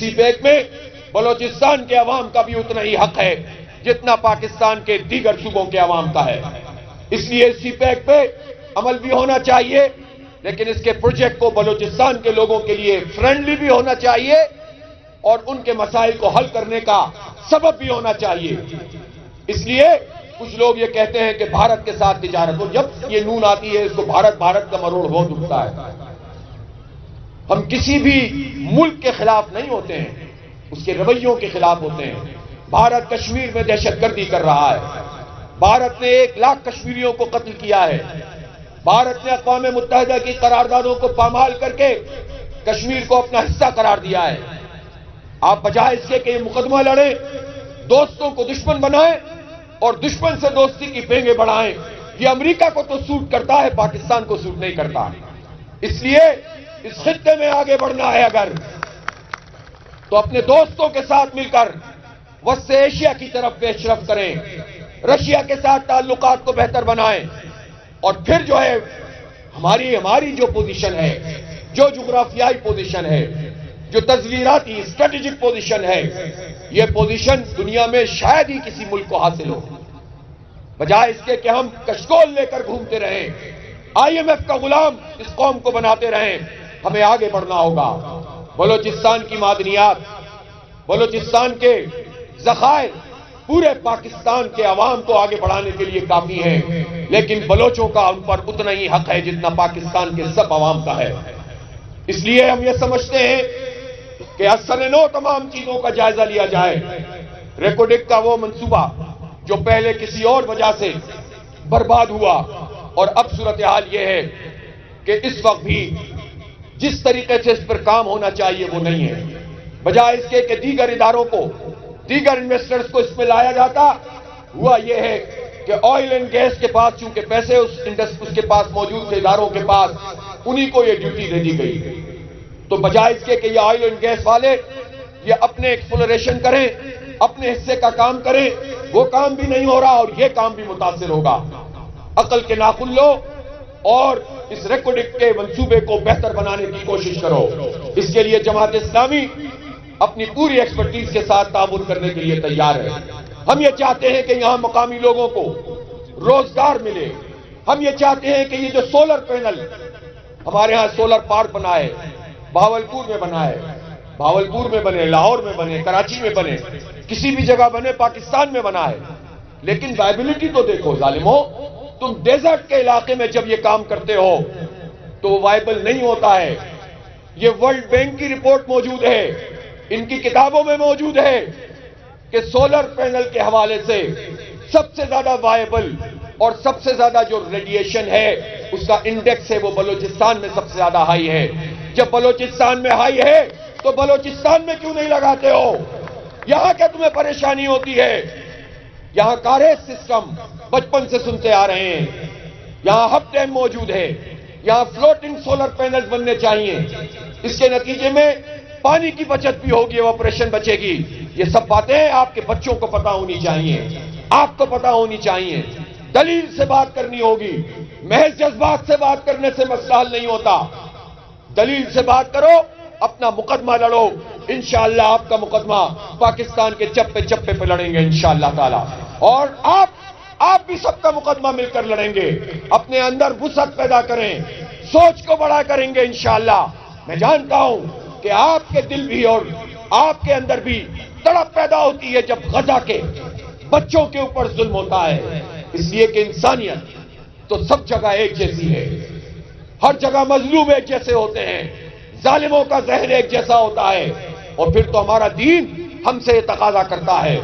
سی pack میں بلوچستان کے عوام کا بھی اتنا ہی حق ہے جتنا پاکستان کے دیگر صوبوں کے عوام کا ہے. اس لیے سی پیک پہ عمل بھی ہونا چاہیے، لیکن اس کے پروجیکٹ کو بلوچستان کے لوگوں کے لیے فرینڈلی بھی ہونا چاہیے اور ان کے مسائل کو حل کرنے کا سبب بھی ہونا چاہیے. اس لیے کچھ لوگ یہ کہتے ہیں کہ بھارت کے ساتھ تجارت ہو. جب یہ نون آتی ہے اس کو بھارت کا مروڑ بہت اٹھتا ہے. ہم کسی بھی ملک کے خلاف نہیں ہوتے ہیں، اس کے رویوں کے خلاف ہوتے ہیں. بھارت کشمیر میں دہشت گردی کر رہا ہے. بھارت نے 1 لاکھ کشمیریوں کو قتل کیا ہے. بھارت نے اقوام متحدہ کی قراردادوں کو پامال کر کے کشمیر کو اپنا حصہ قرار دیا ہے. آپ بجائے اس کے کہ یہ مقدمہ لڑیں، دوستوں کو دشمن بنائیں اور دشمن سے دوستی کی پینگیں بڑھائیں. یہ امریکہ کو تو سوٹ کرتا ہے، پاکستان کو سوٹ نہیں کرتا. اس لیے اس خطے میں آگے بڑھنا ہے اگر تو اپنے دوستوں کے ساتھ مل کر وسط ایشیا کی طرف پیش رفت کریں، رشیا کے ساتھ تعلقات کو بہتر بنائیں، اور پھر جو ہے ہماری جو پوزیشن ہے، جو جغرافیائی پوزیشن ہے، جو تصویراتی اسٹریٹجک پوزیشن ہے، یہ پوزیشن دنیا میں شاید ہی کسی ملک کو حاصل ہو. بجائے اس کے کہ ہم کشکول لے کر گھومتے رہیں، IMF کا غلام اس قوم کو بناتے رہیں، ہمیں آگے بڑھنا ہوگا. بلوچستان کی معدنیات، بلوچستان کے ذخائر پورے پاکستان کے عوام کو آگے بڑھانے کے لیے کافی ہیں، لیکن بلوچوں کا ان پر اتنا ہی حق ہے جتنا پاکستان کے سب عوام کا ہے. اس لیے ہم یہ سمجھتے ہیں کہ اثر نو تمام چیزوں کا جائزہ لیا جائے. ریکوڈک کا وہ منصوبہ جو پہلے کسی اور وجہ سے برباد ہوا، اور اب صورتحال یہ ہے کہ اس وقت بھی جس طریقے سے اس پر کام ہونا چاہیے وہ نہیں ہے. بجائے اس کے کہ دیگر اداروں کو، دیگر انویسٹرز کو اس میں لایا جاتا، ہوا یہ ہے کہ آئل اینڈ گیس کے پاس چونکہ پیسے اس کے پاس موجود تھے، اداروں کے پاس، انہی کو یہ ڈیوٹی دے دی گئی. تو بجائے اس کے کہ یہ آئل اینڈ گیس والے یہ اپنے ایکسپلوریشن کریں، اپنے حصے کا کام کریں، وہ کام بھی نہیں ہو رہا اور یہ کام بھی متاثر ہوگا. عقل کے ناخن لو اور اس ریکوڈک کے منصوبے کو بہتر بنانے کی کوشش کرو. اس کے لیے جماعت اسلامی اپنی پوری ایکسپرٹیز کے ساتھ تعاون کرنے کے لیے تیار ہے. ہم یہ چاہتے ہیں کہ یہاں مقامی لوگوں کو روزگار ملے. ہم یہ چاہتے ہیں کہ یہ جو سولر پینل ہمارے ہاں سولر پارک بنا ہے، بہاولپور میں بنا ہے، بہاولپور میں بنے، لاہور میں بنے، کراچی میں بنے، کسی بھی جگہ بنے، پاکستان میں بنا ہے، لیکن وائبلٹی تو دیکھو ظالمو. تم ڈیزرٹ کے علاقے میں جب یہ کام کرتے ہو تو وہ وائبل نہیں ہوتا ہے. یہ ورلڈ بینک کی رپورٹ موجود ہے، ان کی کتابوں میں موجود ہے کہ سولر پینل کے حوالے سے سب سے زیادہ وائبل اور سب سے زیادہ جو ریڈیشن ہے اس کا انڈیکس ہے وہ بلوچستان میں سب سے زیادہ ہائی ہے. جب بلوچستان میں ہائی ہے تو بلوچستان میں کیوں نہیں لگاتے ہو؟ یہاں کیا تمہیں پریشانی ہوتی ہے؟ یہاں کاریج سسٹم بچپن سے سنتے آ رہے ہیں، یہاں ہب ڈیم موجود ہے، یہاں فلوٹنگ سولر پینلز بننے چاہیے. اس کے نتیجے میں پانی کی بچت بھی ہوگی، ایواپوریشن بچے گی. یہ سب باتیں آپ کے بچوں کو پتا ہونی چاہیے، آپ کو پتا ہونی چاہیے. دلیل سے بات کرنی ہوگی، محض جذبات سے بات کرنے سے مسئلہ حل نہیں ہوتا. دلیل سے بات کرو، اپنا مقدمہ لڑو. انشاءاللہ آپ کا مقدمہ پاکستان کے چپے چپے پہ لڑیں گے انشاءاللہ تعالی، اور آپ بھی سب کا مقدمہ مل کر لڑیں گے. اپنے اندر وسعت پیدا کریں، سوچ کو بڑا کریں گے انشاءاللہ. میں جانتا ہوں کہ آپ کے دل بھی اور آپ کے اندر بھی تڑپ پیدا ہوتی ہے جب غزہ کے بچوں کے اوپر ظلم ہوتا ہے. اس لیے کہ انسانیت تو سب جگہ ایک جیسی ہے، ہر جگہ مظلوم ایک جیسے ہوتے ہیں، ظالموں کا ذہن ایک جیسا ہوتا ہے. اور پھر تو ہمارا دین ہم سے تقاضا کرتا ہے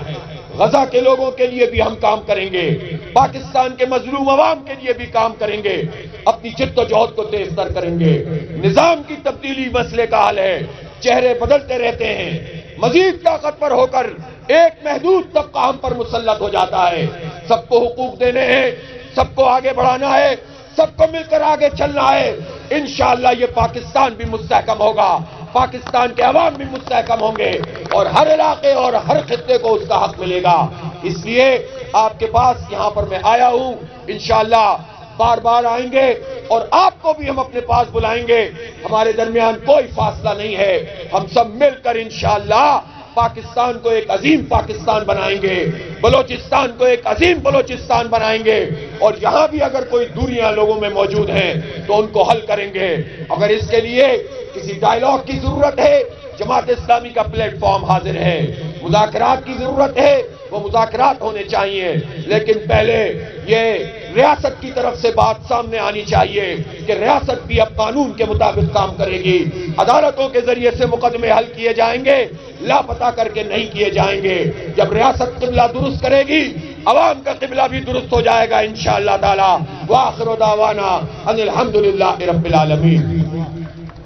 غزہ کے لوگوں کے لیے بھی ہم کام کریں گے، پاکستان کے مظلوم عوام کے لیے بھی کام کریں گے، اپنی جد و جہد کو تیز تر کریں گے. نظام کی تبدیلی مسئلے کا حل ہے، چہرے بدلتے رہتے ہیں، مزید طاقتور ہو کر ایک محدود طبقہ ہم پر مسلط ہو جاتا ہے. سب کو حقوق دینے ہیں، سب کو آگے بڑھانا ہے، سب کو مل کر آگے چلنا ہے. انشاءاللہ یہ پاکستان بھی مستحکم ہوگا، پاکستان کے عوام بھی مستحکم ہوں گے، اور ہر علاقے اور ہر خطے کو اس کا حق ملے گا. اس لیے آپ کے پاس یہاں پر میں آیا ہوں. انشاءاللہ بار بار آئیں گے اور آپ کو بھی ہم اپنے پاس بلائیں گے. ہمارے درمیان کوئی فاصلہ نہیں ہے. ہم سب مل کر انشاءاللہ پاکستان کو ایک عظیم پاکستان بنائیں گے, بلوچستان کو ایک عظیم بلوچستان بنائیں گے, اور یہاں بھی اگر کوئی دوریاں لوگوں میں موجود ہیں تو ان کو حل کریں گے. اگر اس کے لیے کسی ڈائیلاگ کی ضرورت ہے, جماعت اسلامی کا پلیٹ فارم حاضر ہے. مذاکرات کی ضرورت ہے, وہ مذاکرات ہونے چاہیے, لیکن پہلے یہ ریاست کی طرف سے بات سامنے آنی چاہیے کہ ریاست بھی اب قانون کے مطابق کام کرے گی. عدالتوں کے ذریعے سے مقدمے حل کیے جائیں گے, لاپتہ کر کے نہیں کیے جائیں گے. جب ریاست قبلہ درست کرے گی, عوام کا قبلہ بھی درست ہو جائے گا انشاءاللہ تعالی. وآخر دعوانا ان الحمدللہ رب العالمین.